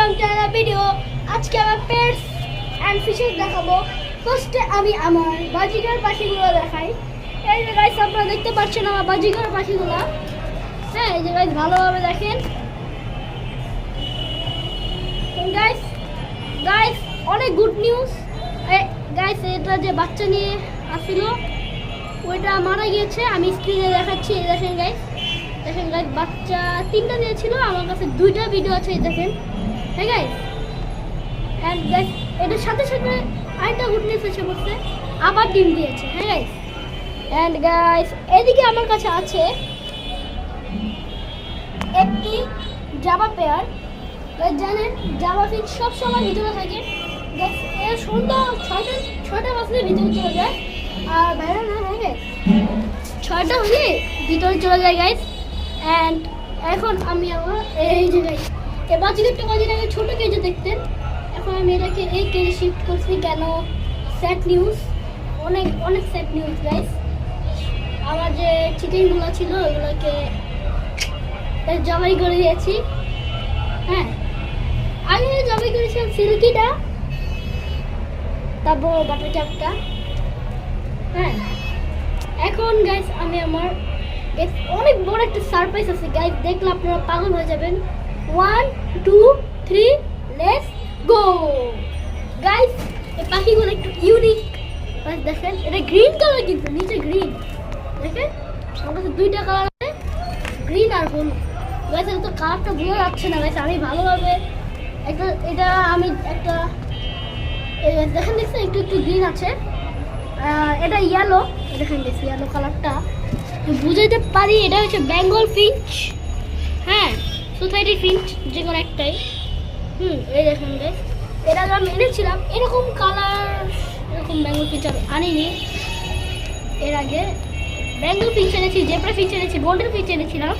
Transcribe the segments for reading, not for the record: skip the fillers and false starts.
Welcome to another video. আজকে আমরা pets and fishes দেখাবো। ফার্স্টে আমি আমার বাজিকার পাখিগুলো দেখাই। এই যে গাইস আপনারা দেখতে পাচ্ছেন আমার বাজিকার পাখিগুলো। হ্যাঁ এই যে গাইস ভালোভাবে দেখেন। গাইস গাইস অনেক গুড নিউজ। গাইস এটা যে বাচ্চা নিয়ে আসছিল ওইটা মারা গিয়েছে। আমি স্ক্রিনে দেখাচ্ছি, এই দেখেন গাইস। দেখেন গাইস বাচ্চা 3টা দিয়েছিল, আমার কাছে 2টা ভিডিও আছে, এই দেখেন। হ্যাঁ গাইস এন্ড গাইস এটার সাথে সাথে আরেকটা গুড নিউজ এসে বলছে আবার ডিম দিয়েছে। হ্যাঁ গাইস এন্ড গাইস এদিকে আমার কাছে আছে একটি জাভা পেয়ার। গাইস জানেন জাভা ফিশ সব সময় ভিতরে থাকে। গাইস এর সুন্দর 6টা বাজলে ভিতরে চলে যায় আর বাইরে না। হ্যাঁ গাইস 6টা হলে ভিতরে চলে যায় গাইস। অ্যান্ড এখন আমি আমার এই যে গাইস এই বাচ্চাদেরটা কদিন আগে ছোটো কেজে দেখতেন, এখন আমি এটাকে এই কেজে শিফট করছি। কেন? স্যাড নিউজ, অনেক অনেক স্যাড নিউজ গাইস। আমার যে চিকেনগুলো ছিল ওইগুলোকে জবাই করে দিয়েছি। হ্যাঁ আগে জবাই করেছিলাম সিল্কিটা, তারপর বাটার চাপটা। হ্যাঁ এখন গাইস আমি আমার অনেক বড় একটা সারপ্রাইজ আছে গাইস, দেখলে আপনারা পাগল হয়ে যাবেন। 1 2 3 লেটস গো গাইস। এই পাখিগুলো একটু ইউনিক দেখেন, এটা গ্রিন কালার, কিন্তু নিচে গ্রিন দেখেন। আমার কাছে 2টা কালার আছে, গ্রিন আর হলুদ। গাইস এটা তো কালারটা বোঝা যাচ্ছে না গাইস, আমি ভালোভাবে এটা আমি একটা দেখেন দেখছেন একটু একটু গ্রিন আছে, এটা ইয়েলো। দেখেন গাইস ইয়েলো কালারটা বুঝাইতে পারি, এটা হচ্ছে বেঙ্গল ফিঞ্চ। হ্যাঁ সোসাইটি ফিঞ্চ যে কোনো একটাই। এই দেখেন গাইস এটা আমি এনেছিলাম এরকম কালার, এরকম বেঙ্গল ফিঞ্চ আমি আনিনি এর আগে। বেঙ্গল ফিঞ্চ এনেছি, জেব্রা ফিঞ্চ এনেছি, গোল্ডেন ফিঞ্চ এনেছিলাম।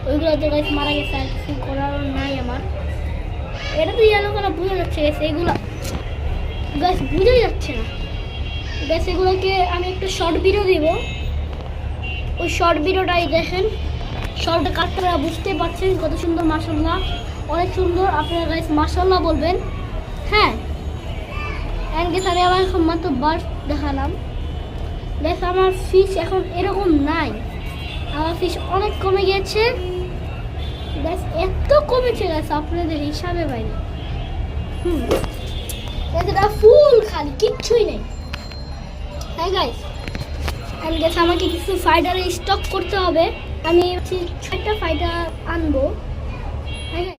ওইগুলো তো গাইস মারা গেছে, আর কিছু করার নাই আমার। এটা তো ইয়েলো কালার বোঝা যাচ্ছে গাইস, এগুলো গাইস বোঝাই যাচ্ছে না গাইস। এগুলোকে আমি একটা শর্ট ভিডিও দিব, ওই শর্ট ভিডিওটাই দেখেন। শর্টটা কাটতে বুঝতে পারছেন কত সুন্দর, মাশাআল্লাহ অনেক সুন্দর। আপনারা গাইস মাশাআল্লাহ বলবেন। হ্যাঁ এন্ড গাইস আমি আমার এখন মাত্র বার্ড দেখালাম গাইস। আমার ফিশ এখন এরকম নাই, আমার ফিশ অনেক কমে গেছে গাইস, এত কমেছে গাইস আপনাদের হিসাবে বাইরে। এটা ফুল খালি, কিচ্ছুই নেই। হ্যাঁ গাইস এন্ড গাইস আমাকে কিছু ফাইটারে স্টক করতে হবে। আমি 6টা ফাইটার আনবো। হ্যাঁ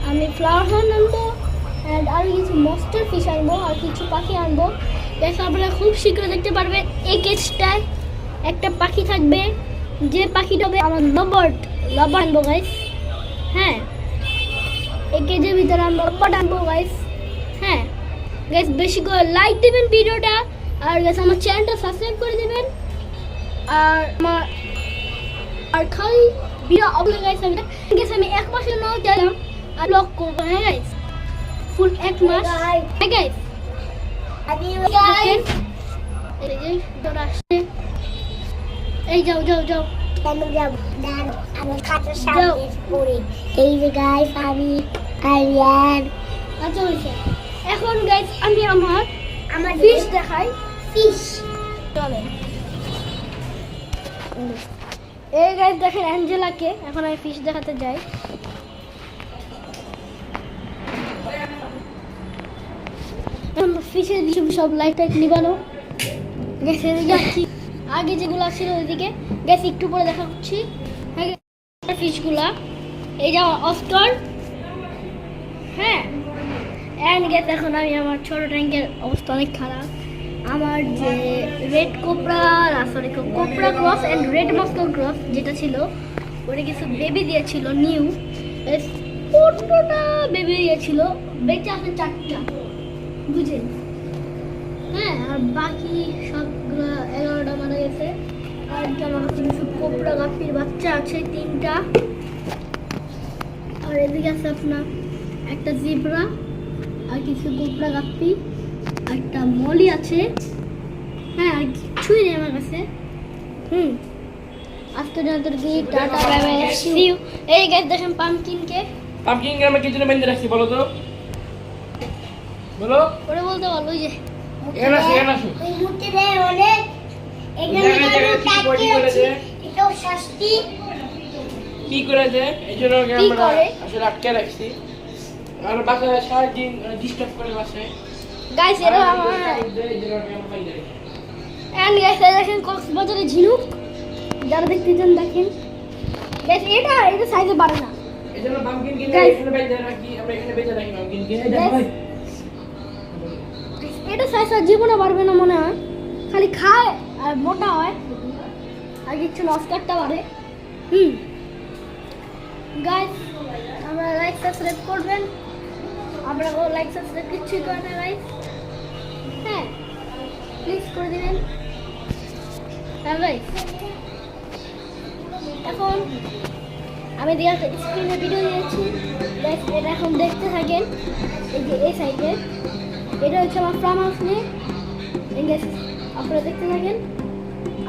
আমি ফ্লাওয়ার হর্ন আনবো অ্যান্ড আরও কিছু মস্টার ফিশ আনবো আর কিছু পাখি আনবো গাইস। আপনারা খুব শীঘ্র দেখতে পারবেন এই কেজটায় একটা পাখি থাকবে, যে পাখিটা হবে আমার লবার্ড আনবো গাইস। হ্যাঁ এই কেজের ভিতরে আমি লবার্ড আনবো গাইস। হ্যাঁ গাইস বেশি করে লাইক দেবেন ভিডিওটা, আর গাইস আমার চ্যানেলটা সাবস্ক্রাইব করে দেবেন। আর খালি ভিডিও আপলোড গাইস আমি 1 মাসের জন্য গেলাম আর ব্লগ করবো। হ্যাঁ গাইস ফুল 1 মাস। হ্যাঁ গাইস এই যে দৌড় আসছে, এই যাও যাও যাও আমি খাতার সামনে পড়ি। এই যে গাইস আমি আরিয়ান। আচ্ছা হয়েছে। এখন গাইস আমি আমার ফিশ দেখাই। ফিশ চলে এই গাইস দেখেন অ্যাঞ্জেলাকে। এখন আমি ফিশ দেখাতে যাই। ফিশের দিকে সব লাইট নিবানো গেছে। আগে যেগুলো ছিল ওইদিকে গেছে, একটু পরে দেখা করছি। হ্যাঁ ফিশগুলা এই যে অস্কার। হ্যাঁ অ্যান্ড গেছে এখন আমি আমার ছোট ট্যাঙ্কের অবস্থা অনেক খারাপ। আমার যে red cobra cross and red Moscow cross যেটা ছিল ওটা কিছু বেবি দিয়েছিল নিউ, 15টা বেবি দিয়েছিল, বেঁচে আছে 4টা বুঝেন। হ্যাঁ আর বাকি সবগুলো 11টা মারা গেছে। আর আমার কাছে কিছু কোপরা গাপির বাচ্চা আছে 3টা। আর এদিকে আছে আপনার একটা জিব্রা আর কিছু কোপরা গাপ্পি, একটা মলি আছে। হ্যাঁ আর কিছুই নেই আমার কাছে। আজকে tata bye bye, see you. এই গাইস দেখেন পাম্পকিনকে পাম্পকিন গ্রামে কি জন্য বেঁধে রাখছি বলো তো? বলো। ওরে বলতে পারলো ওই যে এখানে আসো। ওই মুহূর্তে অনেক এখানে কি করেছে? এটাও শাস্তি। কি করেছে? এই জন্য ওকে কি আমরা করে? আসলে আটকে রাখছি। আর বাসায় সারাদিন ডিস্টার্ব করে বাসায়। গাইস এরা আমার এন্ড গাইস দেখেন কক্সবাজারে ঝিনুক যারা দেখতে চান দেখেন গাইস এটা সাইজে বাড়ে না এই জন্য পাম্পকিন কিনে Guys. এখানে বেঁধে রাখি, আমরা এখানে বেঁধে রাখি পাম্পকিন কিনে। Guys. এটা সাইজ আর জীবনে বাড়বে না মনে হয়, খালি খায় আর মোটা হয় আর কিছু নস্কারটা বাড়ে। গাইস আমরা লাইক সাবস্ক্রাইব করবেন, আপনারা লাইক সাবস্ক্রাইব কিছুই করেন না গাইস, হ্যাঁ প্লিজ করে দিবেন। হ্যাঁ গাইস এখন আমি দিয়ে স্ক্রিনে ভিডিও দিয়েছি গাইস, এটা এখন দেখতে থাকেন। এই যে এই সাইডে এটা হচ্ছে আমার ফার্ম হাউস নিয়ে গাইস, আপনারা দেখতে থাকেন।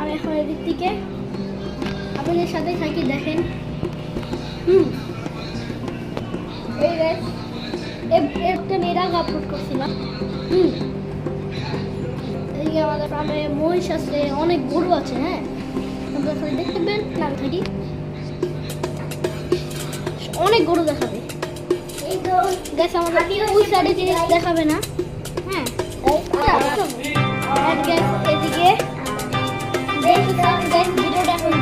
আমি এখন এদিক থেকে আপনাদের সাথে থাকি, দেখেন। এই গাইস একটা মেয়েরা আপলোড করছিলাম। এইদিকে আমাদের ফার্মে মহিষ আছে, অনেক গরু আছে, হ্যাঁ আপনারা খালি দেখতে পেন না থাকি, অনেক গরু দেখাবে। এই তো গাইস আমাদের ওই সাইডে জিনিস দেখাবে না, হ্যাঁ আর গাইস এদিকে গাইস ভিডিওটা এখন